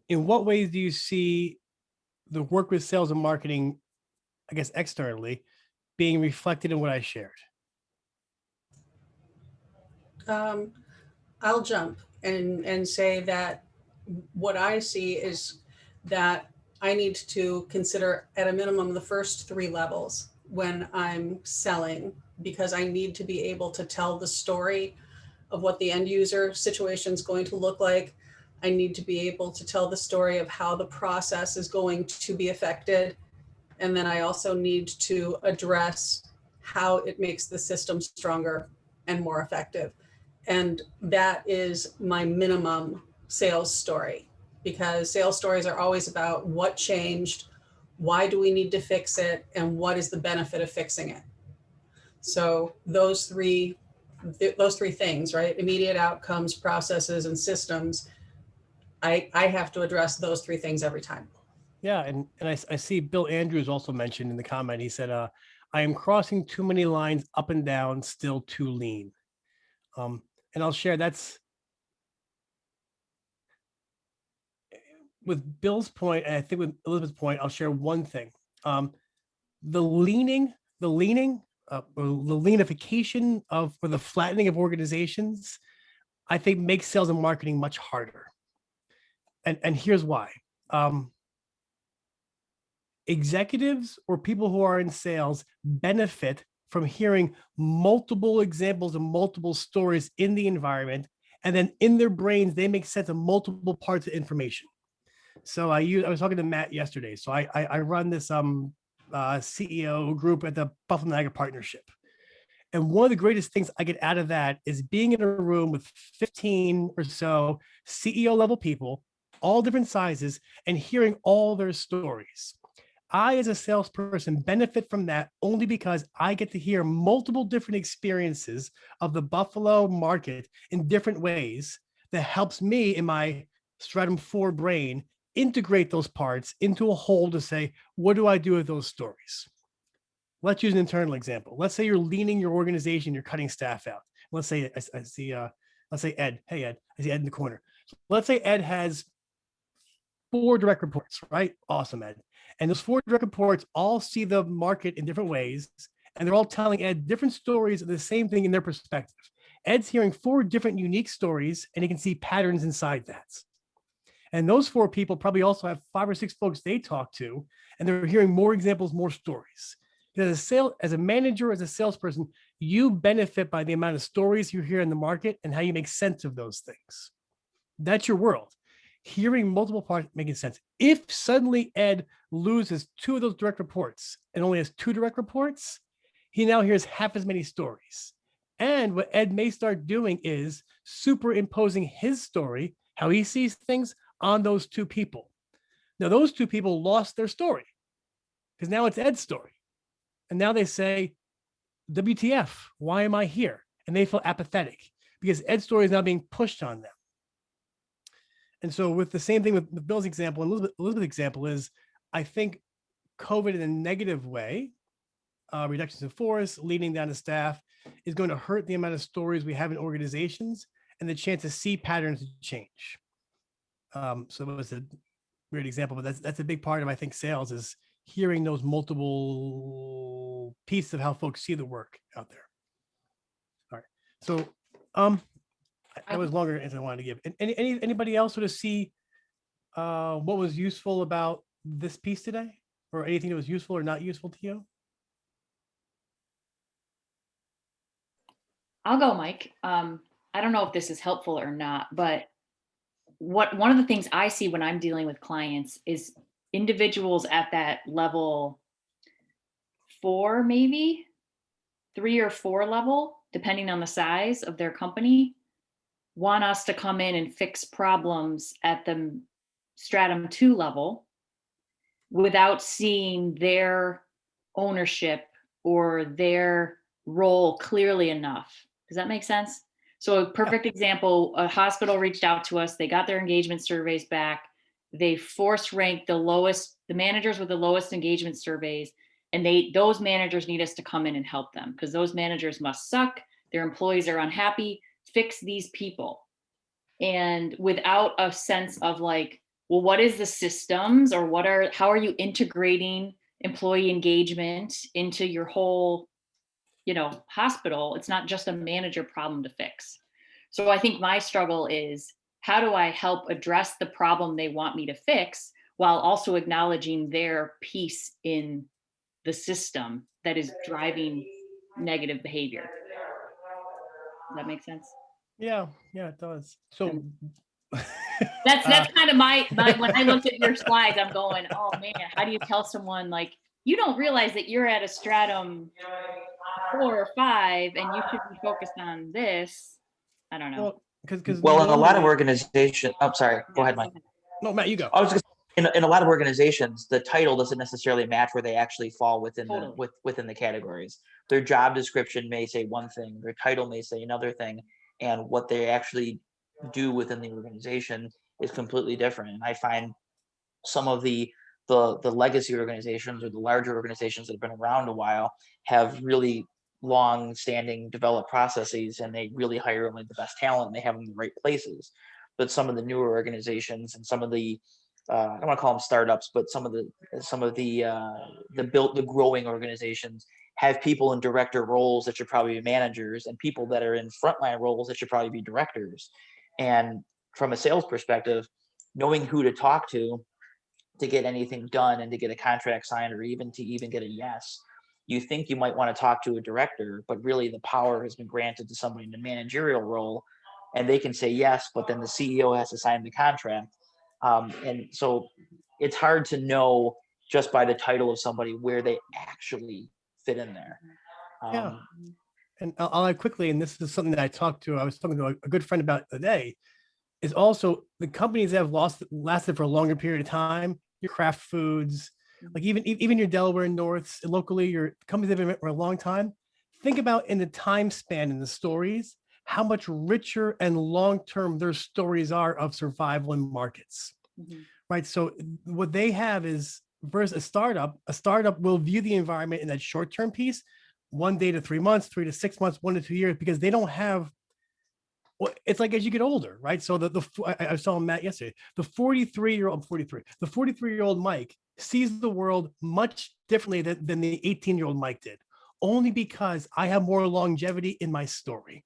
in what ways do you see the work with sales and marketing, I guess, externally being reflected in what I shared? I'll jump and say that what I see is that I need to consider at a minimum the first three levels when I'm selling, because I need to be able to tell the story of what the end user situation is going to look like. I need to be able to tell the story of how the process is going to be affected. And then I also need to address how it makes the system stronger and more effective. And that is my minimum sales story, because sales stories are always about what changed, why do we need to fix it, and what is the benefit of fixing it. So those three things, right? Immediate outcomes, processes, and systems. I have to address those three things every time. Yeah, and I see Bill Andrews also mentioned in the comment, he said, I am crossing too many lines up and down, still too lean. And I'll share, that's with Bill's point, and I think with Elizabeth's point, I'll share one thing. The leanification of, or the flattening of organizations, I think makes sales and marketing much harder. And here's why. Executives or people who are in sales benefit from hearing multiple examples of multiple stories in the environment, and then in their brains, they make sense of multiple parts of information. So I was talking to Matt yesterday. So I run this CEO group at the Buffalo Niagara Partnership. And one of the greatest things I get out of that is being in a room with 15 or so CEO level people all different sizes, and hearing all their stories. I, as a salesperson, benefit from that only because I get to hear multiple different experiences of the Buffalo market in different ways that helps me in my stratum 4 brain integrate those parts into a whole to say, what do I do with those stories? Let's use an internal example. Let's say you're leaning your organization, you're cutting staff out. Let's say I see, let's say Ed. Hey, Ed. I see Ed in the corner. Let's say Ed has 4 direct reports, right? Awesome, Ed. And those 4 direct reports all see the market in different ways, and they're all telling Ed different stories of the same thing in their perspective. Ed's hearing 4 different unique stories, and he can see patterns inside that. And those 4 people probably also have 5 or 6 folks they talk to, and they're hearing more examples, more stories. Because as a manager, as a salesperson, you benefit by the amount of stories you hear in the market and how you make sense of those things. That's your world. Hearing multiple parts making sense. If suddenly Ed loses 2 of those direct reports and only has 2 direct reports, he now hears half as many stories. And what Ed may start doing is superimposing his story, how he sees things, on those 2 people. Now, those 2 people lost their story because now it's Ed's story. And now they say, WTF, why am I here? And they feel apathetic because Ed's story is now being pushed on them. And so with the same thing with Bill's example and Elizabeth's example is, I think COVID in a negative way, reductions in force, leading down to staff, is going to hurt the amount of stories we have in organizations and the chance to see patterns change. So it was a weird example, but that's a big part of, I think, sales is hearing those multiple pieces of how folks see the work out there. All right. So I was longer as I wanted to give. Anybody else sort of see what was useful about this piece today, or anything that was useful or not useful to you? I'll go, Mike. I don't know if this is helpful or not, but one of the things I see when I'm dealing with clients is individuals at that level 4, maybe 3 or 4 level, depending on the size of their company, want us to come in and fix problems at the stratum 2 level without seeing their ownership or their role clearly enough. Does that make sense? So a perfect example, a hospital reached out to us, they got their engagement surveys back, they force ranked the managers with the lowest engagement surveys, and those managers need us to come in and help them because those managers must suck, their employees are unhappy, fix these people. And without a sense of like, well, what is the systems, or how are you integrating employee engagement into your whole, hospital? It's not just a manager problem to fix. So I think my struggle is, how do I help address the problem they want me to fix while also acknowledging their piece in the system that is driving negative behavior? Does that make sense? Yeah, it does. So that's kind of my when I looked at your slides, I'm going, oh man, how do you tell someone like, you don't realize that you're at a stratum 4 or 5 and you should be focused on this? I don't know. Well, in a lot of organizations, I'm sorry, go ahead, Mike. No, Matt, you go. I was just in a lot of organizations, the title doesn't necessarily match where they actually fall within within the categories. Their job description may say one thing, their title may say another thing, and what they actually do within the organization is completely different. And I find some of the legacy organizations or the larger organizations that have been around a while have really long-standing developed processes, and they really hire only the best talent and they have them in the right places. But some of the newer organizations and some of the I don't want to call them startups, but some of the growing organizations have people in director roles that should probably be managers, and people that are in frontline roles that should probably be directors. And from a sales perspective, knowing who to talk to get anything done and to get a contract signed, or even get a yes, you think you might want to talk to a director, but really the power has been granted to somebody in a managerial role, and they can say yes, but then the CEO has to sign the contract. And so it's hard to know just by the title of somebody where they actually fit in there. Yeah. And I'll add quickly, and this is something that I was talking to a good friend about today. is also the companies that have lasted for a longer period of time, your Kraft Foods, like even your Delaware Norths, locally, your companies that have been for a long time. Think about in the time span in the stories, how much richer and long-term their stories are of survival in markets, right? So what they have is versus a startup will view the environment in that short-term piece, 1 day to 3 months, 3 to 6 months, 1 to 2 years, because they don't have, well, it's like as you get older, right? So I was telling Matt yesterday, the 43-year-old Mike sees the world much differently than the 18-year-old Mike did, only because I have more longevity in my story.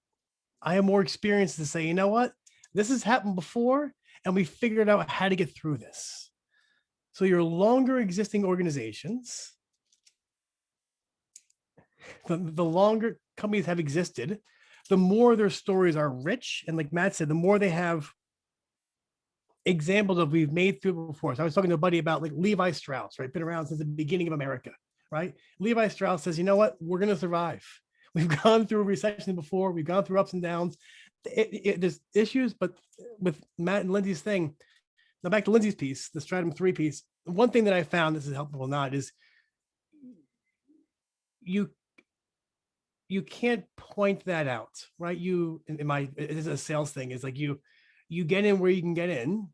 I have more experience to say, you know what, this has happened before, and we figured out how to get through this. So your longer existing organizations, the longer companies have existed, the more their stories are rich. And like Matt said, the more they have examples of we've made through before. So I was talking to a buddy about like Levi Strauss, right? Been around since the beginning of America, right? Levi Strauss says, you know what? We're going to survive. We've gone through a recession before. We've gone through ups and downs. There's issues, but with Matt and Lindsay's thing, now back to Lindsay's piece, the Stratum 3 piece, one thing that I found, this is helpful or not, is you can't point that out, right? It is a sales thing. It's like you get in where you can get in,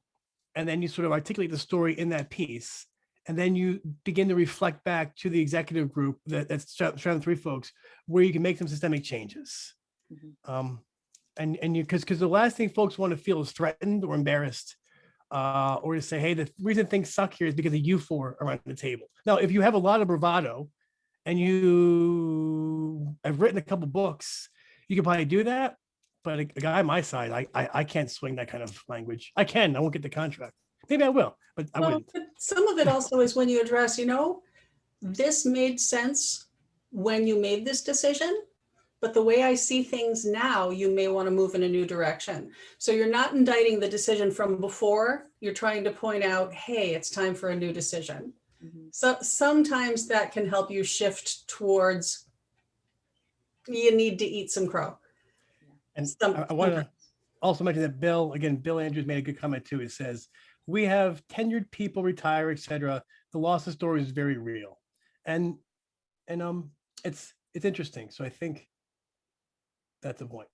and then you sort of articulate the story in that piece, and then you begin to reflect back to the executive group that's Stratum 3 folks, where you can make some systemic changes. And you because the last thing folks want to feel is threatened or embarrassed, or to say, hey, the reason things suck here is because of you four around the table. Now, if you have a lot of bravado and you have written a couple books, you can probably do that. But a guy my side, I can't swing that kind of language. I won't get the contract. Maybe I will, but I wouldn't. But some of it also is when you address, this made sense when you made this decision, but the way I see things now, you may want to move in a new direction. So you're not indicting the decision from before. You're trying to point out, hey, it's time for a new decision. So sometimes that can help you shift towards, you need to eat some crow. And I want to also mention that Bill Andrews made a good comment too. It says, we have tenured people retire, etc. The loss of story is very real. And it's interesting. So I think that's the point.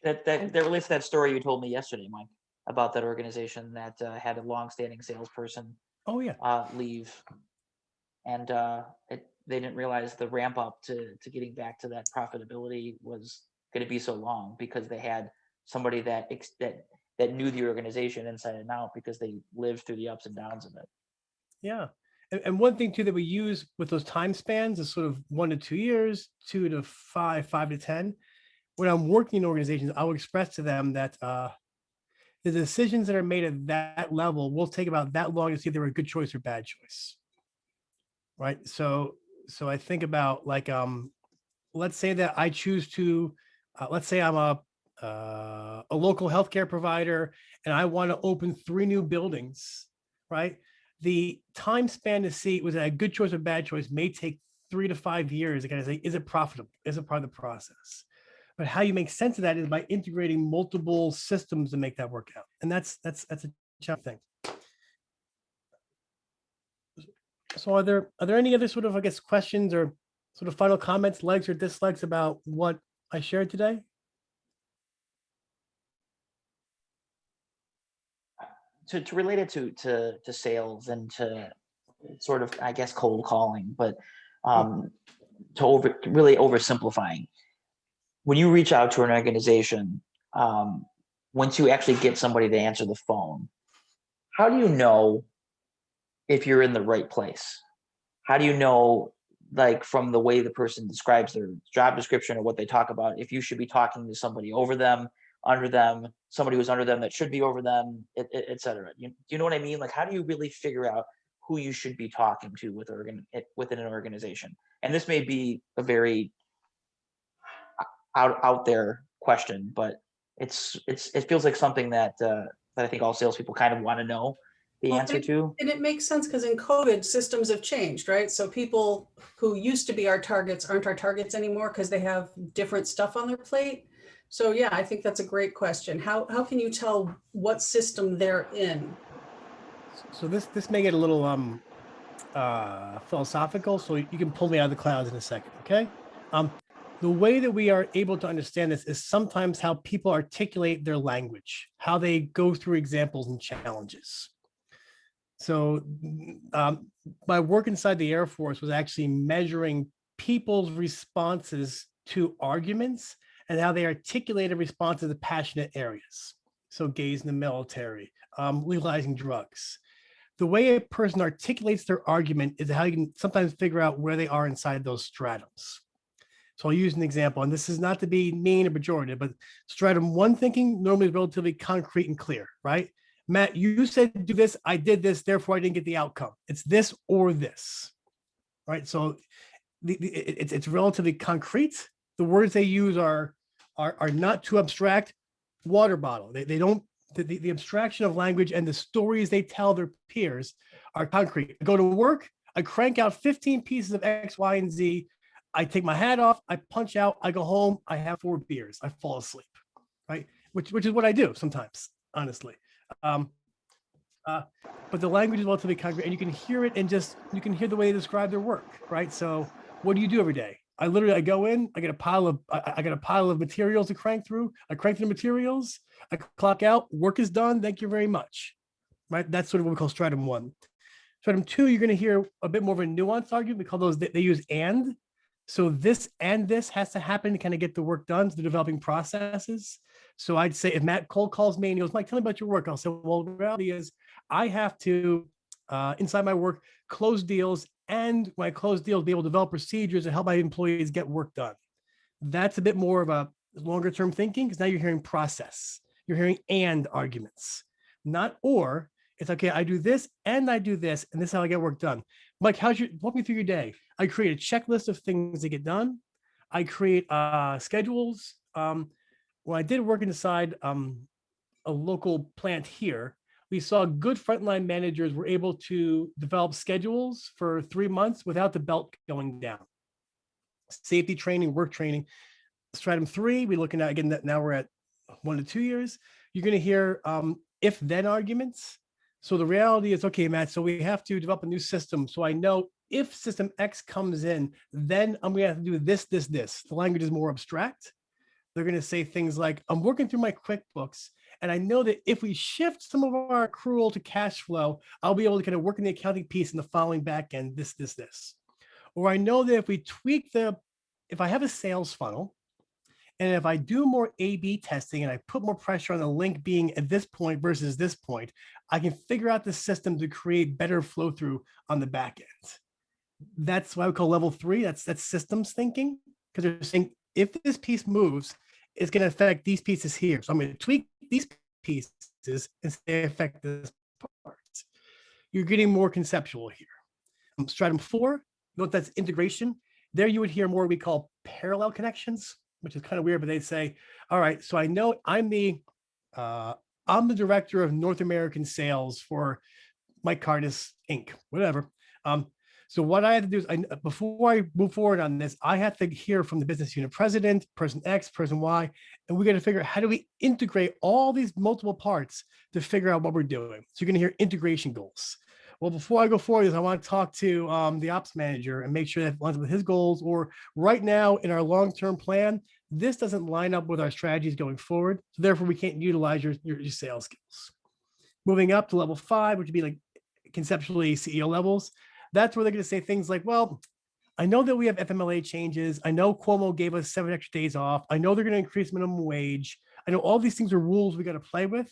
That relates to that story you told me yesterday, Mike, about that organization that had a long-standing salesperson. Oh yeah. Leave, and they didn't realize the ramp up to getting back to that profitability was going to be so long, because they had somebody that knew the organization inside and out, because they lived through the ups and downs of it. Yeah. And one thing too that we use with those time spans is sort of 1 to 2 years, 2 to 5, 5 to 10. When I'm working in organizations, I'll express to them that the decisions that are made at that level will take about that long to see if they were a good choice or bad choice. Right. So I think about like, let's say that I choose to, let's say I'm a local healthcare provider and I want to open 3 new buildings, right? The time span to see was that a good choice or bad choice may take 3 to 5 years to kind of say, is it profitable? Is it part of the process? But how you make sense of that is by integrating multiple systems to make that work out. And that's a challenging thing. So are there any other sort of, I guess, questions or sort of final comments, likes or dislikes about what I shared today? To relate it to sales and to sort of, I guess, cold calling, but really oversimplifying. When you reach out to an organization, once you actually get somebody to answer the phone, how do you know if you're in the right place? How do you know, like, from the way the person describes their job description or what they talk about, if you should be talking to somebody over them, under them, somebody who's under them that should be over them, et cetera? You know what I mean? Like, how do you really figure out who you should be talking to within an organization? And this may be a very out there question, but it feels like something that I think all salespeople kind of want to know the answer to. And it makes sense because in COVID, systems have changed, right? So people who used to be our targets aren't our targets anymore because they have different stuff on their plate. So yeah, I think that's a great question. How can you tell what system they're in? So this may get a little philosophical, so you can pull me out of the clouds in a second, okay? The way that we are able to understand this is sometimes how people articulate their language, how they go through examples and challenges. So my work inside the Air Force was actually measuring people's responses to arguments and how they articulated responses to passionate areas. So gays in the military, legalizing drugs. The way a person articulates their argument is how you can sometimes figure out where they are inside those stratums. So I'll use an example, and this is not to be mean or pejorative, but stratum one thinking normally is relatively concrete and clear, right? Matt, you said do this, I did this, therefore I didn't get the outcome. It's this or this, right? So it's relatively concrete. The words they use are not too abstract. Water bottle. They don't. The abstraction of language and the stories they tell their peers are concrete. I go to work, I crank out 15 pieces of X, Y, and Z. I take my hat off, I punch out, I go home, I have 4 beers, I fall asleep, right? Which is what I do sometimes, honestly. But the language is relatively concrete, and you can hear it, and you can hear the way they describe their work, right? So, what do you do every day? I go in, I get a pile of materials to crank through. I crank through the materials. I clock out. Work is done. Thank you very much, right? That's sort of what we call stratum 1. Stratum 2, you're going to hear a bit more of a nuanced argument. We call those, they use and. So this and this has to happen to kind of get the work done, so the developing processes. So I'd say if Matt Cole calls me and he goes, Mike, tell me about your work. I'll say, well, the reality is I have to, inside my work, close deals, and when I close deals, be able to develop procedures to help my employees get work done. That's a bit more of a longer term thinking, because now you're hearing process. You're hearing and arguments, not or. It's okay, I do this and I do this, and this is how I get work done. Mike, walk me through your day. I create a checklist of things to get done. I create schedules. When I did work inside a local plant here, we saw good frontline managers were able to develop schedules for 3 months without the belt going down. Safety training, work training. Stratum 3, we're looking at, again, that now we're at 1 to 2 years. You're going to hear if-then arguments. So the reality is, okay, Matt, so we have to develop a new system. So I know if system X comes in, then I'm going to have to do this, this, this. The language is more abstract. They're going to say things like, I'm working through my QuickBooks, and I know that if we shift some of our accrual to cash flow, I'll be able to kind of work in the accounting piece in the following back end, this, this, this. Or I know that if we tweak if I have a sales funnel, and if I do more A/B testing and I put more pressure on the link being at this point versus this point, I can figure out the system to create better flow through on the back end. That's what I would call level 3. That's systems thinking, because they're saying if this piece moves, it's going to affect these pieces here. So I'm going to tweak these pieces and they affect this part. You're getting more conceptual here. Stratum 4, note that's integration. There you would hear more we call parallel connections, which is kind of weird, but they'd say, all right, so I know I'm the director of North American sales for Mike Cardus Inc., whatever. So what I had to do is, before I move forward on this, I have to hear from the business unit president, person X, person Y, and we got to figure out how do we integrate all these multiple parts to figure out what we're doing. So you're going to hear integration goals. Well, before I go forward, I want to talk to the ops manager and make sure that lines up with his goals. Or right now in our long-term plan, this doesn't line up with our strategies going forward. So therefore, we can't utilize your sales skills. Moving up to level 5, which would be like conceptually CEO levels. That's where they're going to say things like, well, I know that we have FMLA changes. I know Cuomo gave us 7 extra days off. I know they're going to increase minimum wage. I know all these things are rules we got to play with.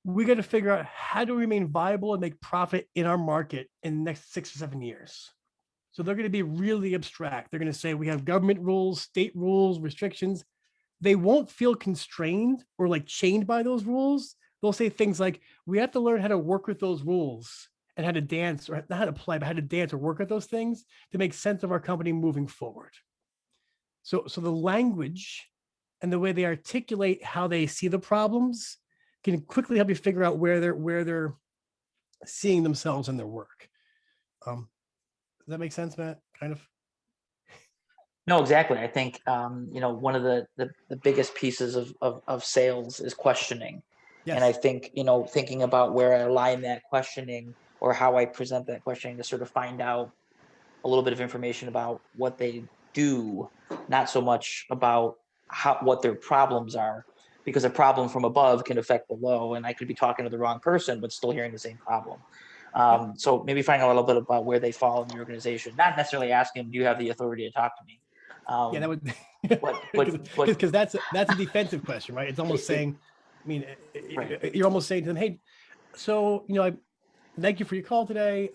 We got to figure out how to remain viable and make profit in our market in the next 6 or 7 years. So they're going to be really abstract. They're going to say we have government rules, state rules, restrictions. They won't feel constrained or like chained by those rules. They'll say things like, we have to learn how to work with those rules and how to dance, or not how to play, but how to dance or work with those things to make sense of our company moving forward. So the language and the way they articulate how they see the problems can quickly help you figure out where they're seeing themselves in their work. Does that make sense, Matt? Kind of. No, exactly. I think one of the biggest pieces of sales is questioning. And I Yes. think, thinking about where I align that questioning or how I present that questioning to sort of find out a little bit of information about what they do, not so much about what their problems are, because a problem from above can affect below, and I could be talking to the wrong person but still hearing the same problem. Yep. So maybe finding a little bit about where they fall in the organization, not necessarily asking them, do you have the authority to talk to me? Yeah, that Um, would but because that's a defensive question, right? It's almost saying, I mean, right. you're almost saying to them, hey, so I thank you for your call today.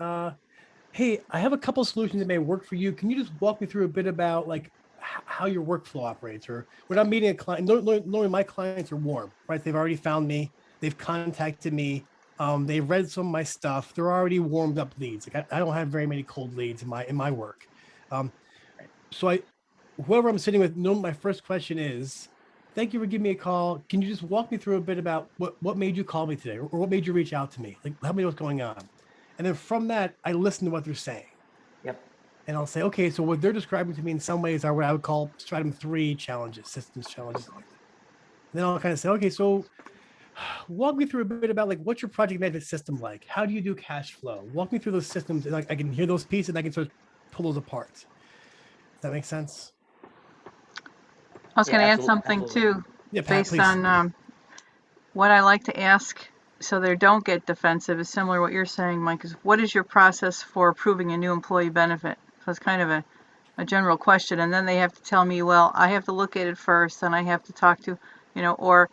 Hey, I have a couple of solutions that may work for you. Can you just walk me through a bit about like how your workflow operates? Or when I'm meeting a client, normally my clients are warm, right? They've already found me, they've contacted me, they've read some of my stuff. They're already warmed up leads. Like I don't have very many cold leads in my work. Um, so whoever I'm sitting with, my first question is, thank you for giving me a call. Can you just walk me through a bit about what made you call me today, or what made you reach out to me? Like, help me know what's going on. And then from that, I listen to what they're saying. Yep. And I'll say, okay, so what they're describing to me in some ways are what I would call stratum 3 challenges, systems challenges. And then I'll kind of say, okay, so walk me through a bit about like what's your project management system like? How do you do cash flow? Walk me through those systems, and I can hear those pieces and I can sort of pull those apart. Does that make sense? I was Yeah, going to add absolutely. something Absolutely. too, Yeah, Pat, based please. on what I like to ask so they don't get defensive is similar to what you're saying, Mike, is what is your process for approving a new employee benefit? So it's kind of a general question. And then they have to tell me, well, I have to look at it first and I have to talk to, or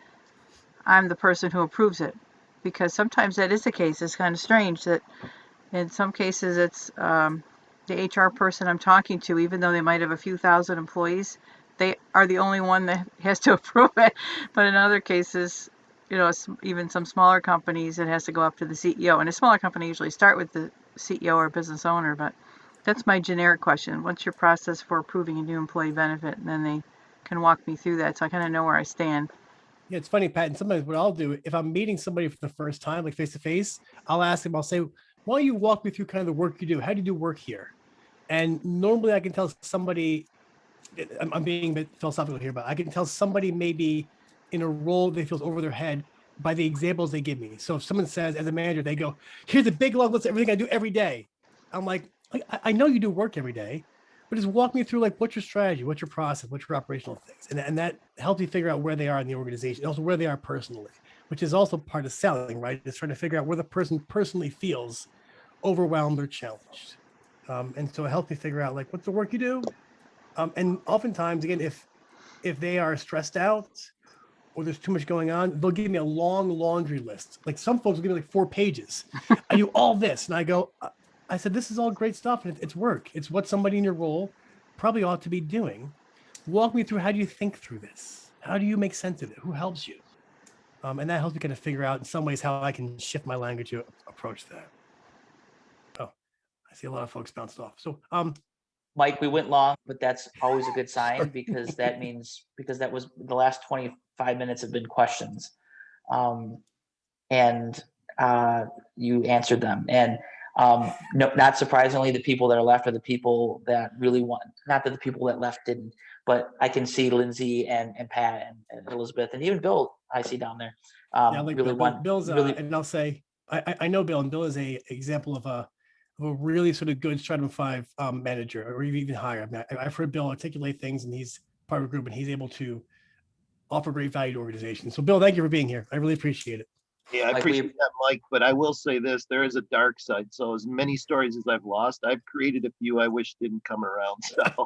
I'm the person who approves it. Because sometimes that is the case. It's kind of strange that in some cases it's the HR person I'm talking to, even though they might have a few thousand employees, they are the only one that has to approve it. But in other cases, even some smaller companies, it has to go up to the CEO. And a smaller company usually start with the CEO or business owner. But that's my generic question. What's your process for approving a new employee benefit? And then they can walk me through that, so I kind of know where I stand. Yeah, it's funny, Pat. And sometimes what I'll do if I'm meeting somebody for the first time, like face to face, I'll ask them, I'll say, why don't you walk me through kind of the work you do? How do you do work here? And normally I can tell somebody, I'm being a bit philosophical here, but I can tell somebody maybe in a role they feels over their head by the examples they give me. So if someone says as a manager, they go, here's a big long list of everything I do every day. I'm like, I know you do work every day, but just walk me through like what's your strategy, what's your process, what's your operational things. And that helps you figure out where they are in the organization, also where they are personally, which is also part of selling, right? Is trying to figure out where the person personally feels overwhelmed or challenged. And so it helps me figure out like what's the work you do. And oftentimes, again, if they are stressed out or there's too much going on, they'll give me a long laundry list. Like some folks will give me like 4 pages. I do all this, and I go, I said, this is all great stuff, and it's work. It's what somebody in your role probably ought to be doing. Walk me through how do you think through this? How do you make sense of it? Who helps you? And that helps me kind of figure out in some ways how I can shift my language to approach that. Oh, I see a lot of folks bounced off. So, Mike, we went long, but that's always a good sign sorry. because that was the last 25 minutes have been questions. Um, and you answered them. And no, not surprisingly, the people that are left are the people that really want, not that the people that left didn't, but I can see Lindsay and Pat and Elizabeth and even Bill I see down there Yeah, I like really Bill. want, Bill's, really, and I'll say, I know Bill, and Bill is a example of a really sort of good Stratum 5 manager, or even higher. I mean, I've heard Bill articulate things, and he's part of a group, and he's able to offer great value to organizations. So, Bill, thank you for being here. I really appreciate it. Yeah, I Like appreciate that, Mike, but I will say this, there is a dark side. So as many stories as I've lost, I've created a few I wish didn't come around. So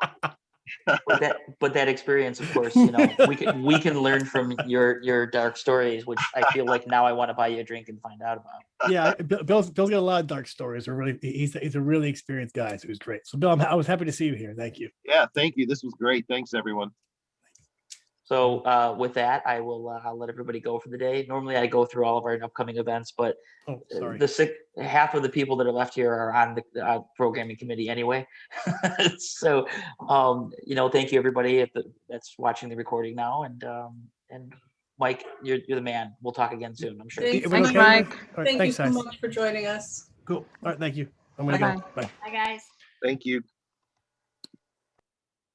but that experience, of course, we can learn from your dark stories, which I feel like now I want to buy you a drink and find out about. Yeah, Bill's got a lot of dark stories. He's a really experienced guy, so he's great. So, Bill, I was happy to see you here. Thank you. yeah, thank you. This was great. Thanks, everyone. So with that, I'll let everybody go for the day. Normally, I go through all of our upcoming events, but Oh, sorry. half of the people that are left here are on the programming committee anyway. So, thank you everybody that's watching the recording now, and Mike, you're the man. We'll talk again soon, I'm sure. Thank Everyone Thanks, okay? Mike. All right, Thank you thanks, so guys. much for joining us. Cool. All right, thank you. I'm gonna Bye. go. Bye. Hi, guys. Thank you.